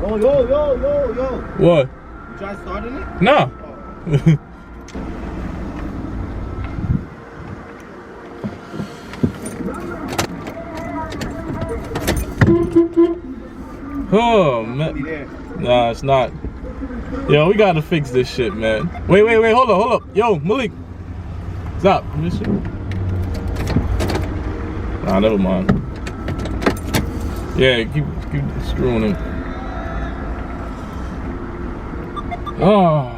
Yo. What? You tried starting it? No. Oh man. Nah, it's not. Yo, we gotta fix this shit, man. Wait, hold up. Yo, Malik. Stop. Nah, never mind. Yeah, keep screwing it. Oh.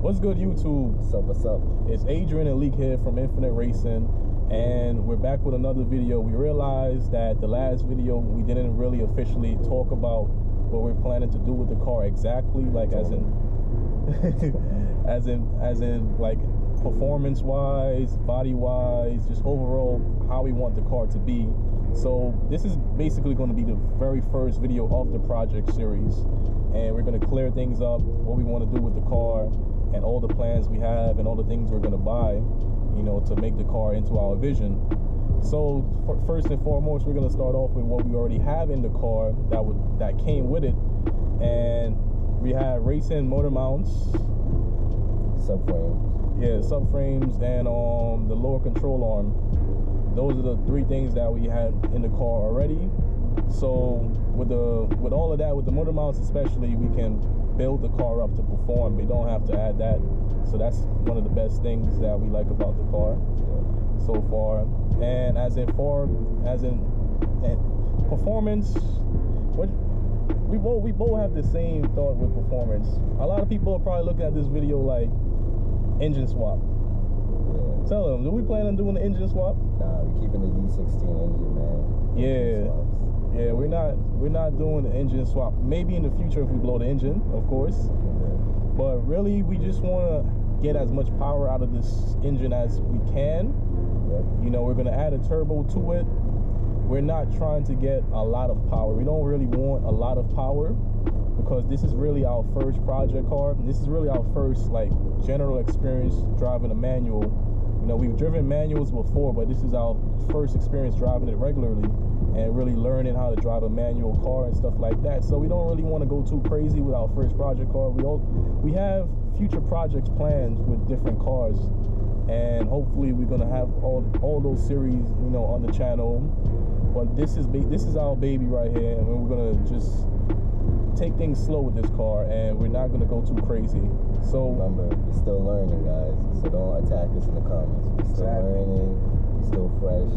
What's good, YouTube? What's up? It's Adrian and Leek here from Infinite Racing, and we're back with another video. We realized that the last video we didn't really officially talk about what we're planning to do with the car exactly, like as in as in like performance wise, body wise, just overall how we want the car to be. So this is basically going to be the very first video of the project series, and we're going to clear things up, what we want to do with the car and all the plans we have and all the things we're going to buy, you know, to make the car into our vision. So first and foremost, we're going to start off with what we already have in the car that came with it, and we have racing motor mounts, subframes, and the lower control arm. Those are the three things that we had in the car already. So with all of that, with the motor mounts especially, we can build the car up to perform. We don't have to add that. So that's one of the best things that we like about the car so far. And as in performance, we both have the same thought with performance. A lot of people are probably looking at this video like engine swap. Yeah. Tell them, do we plan on doing the engine swap? Nah, we're keeping the D16 engine, man. Yeah, we're not doing the engine swap. Maybe in the future if we blow the engine, of course. Yeah. But really, we just want to get as much power out of this engine as we can. Yeah. You know, we're gonna add a turbo to it. We're not trying to get a lot of power. We don't really want a lot of power because this is really our first project car. And this is really our first like general experience driving a manual. You know, we've driven manuals before, but this is our first experience driving it regularly and really learning how to drive a manual car and stuff like that. So we don't really want to go too crazy with our first project car. We have future projects planned with different cars, and hopefully we're gonna have all those series, you know, on the channel. But this is our baby right here, and we're gonna just take things slow with this car, and we're not gonna go too crazy. So remember, we're still learning, guys. So don't attack us in the comments. We're still learning. We're still fresh.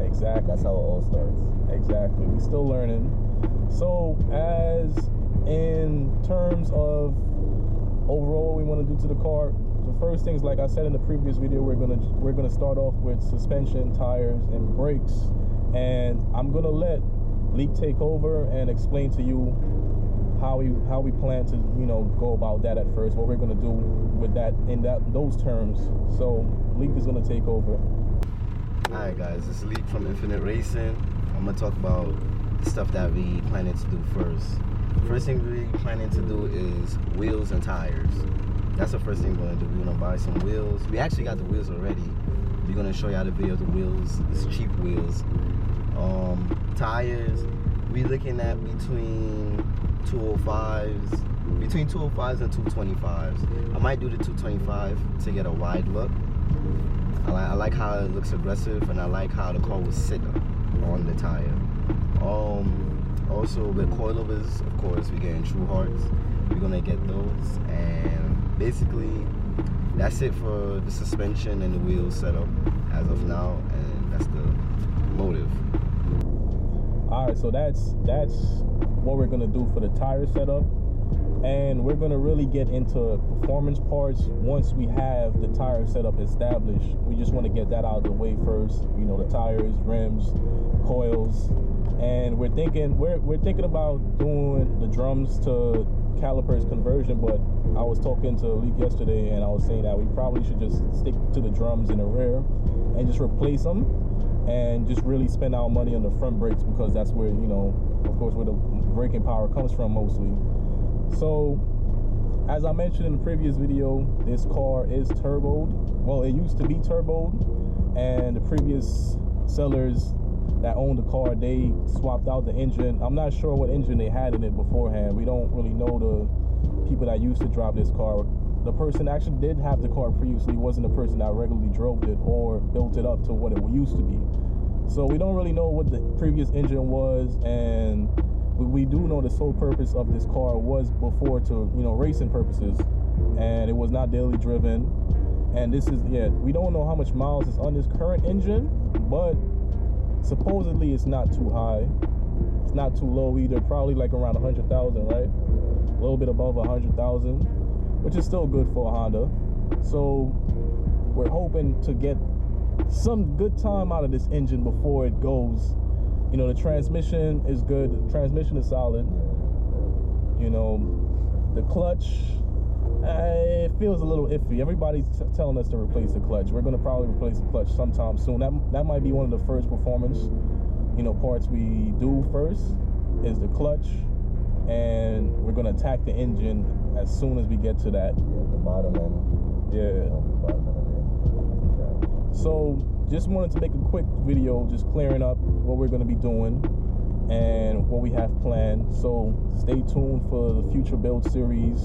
Exactly. That's how it all starts. Exactly. We're still learning. So as in terms of overall what we want to do to the car, the first things, like I said in the previous video, we're gonna start off with suspension, tires, and brakes. And I'm gonna let Leek take over and explain to you how we plan to, you know, go about that at first, what we're gonna do with that in those terms. So Leek is gonna take over. Alright guys, this is Leek from Infinite Racing. I'm gonna talk about the stuff that we planning to do first. First thing we planning to do is wheels and tires. That's the first thing we're gonna do. We're gonna buy some wheels. We actually got the wheels already. We're gonna show you how to build the wheels. It's cheap wheels. Tires, we're looking at between 205s and 225s. I might do the 225 to get a wide look. I like how it looks aggressive, and I like how the car will sit on the tire. Also with coilovers, of course, we're getting True Hearts. We're gonna get those, and basically that's it for the suspension and the wheel setup as of now, and that's the motive. All right, so that's what we're gonna do for the tire setup, and we're gonna really get into performance parts once we have the tire setup established. We just want to get that out of the way first, you know, the tires, rims, coils, and we're thinking about doing the drums to calipers conversion. But I was talking to Leek yesterday, and I was saying that we probably should just stick to the drums in the rear and just replace them, and just really spend our money on the front brakes, because that's where, you know, of course, where the braking power comes from mostly. So as I mentioned in the previous video, this car is turboed. Well, it used to be turboed, and the previous sellers that owned the car, they swapped out the engine. I'm not sure what engine they had in it beforehand. We don't really know the people that used to drive this car. The person that actually did have the car previously wasn't the person that regularly drove it or built it up to what it used to be. So we don't really know what the previous engine was, and we do know the sole purpose of this car was before to, you know, racing purposes, and it was not daily driven. And this is, yeah, we don't know how much miles is on this current engine, but supposedly it's not too high. It's not too low either, probably like around 100,000, right? A little bit above 100,000, which is still good for a Honda. So we're hoping to get some good time out of this engine before it goes. You know, the transmission is good. The transmission is solid. You know, the clutch, it feels a little iffy. Everybody's telling us to replace the clutch. We're going to probably replace the clutch sometime soon. That might be one of the first performance, you know, parts we do first is the clutch. And we're going to attack the engine as soon as we get to that. Yeah, the bottom end. Yeah. The bottom end. So just wanted to make a quick video just clearing up what we're going to be doing and what we have planned. So stay tuned for the future build series,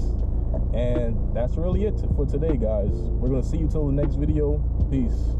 and that's really it for today, guys. We're going to see you till the next video. Peace.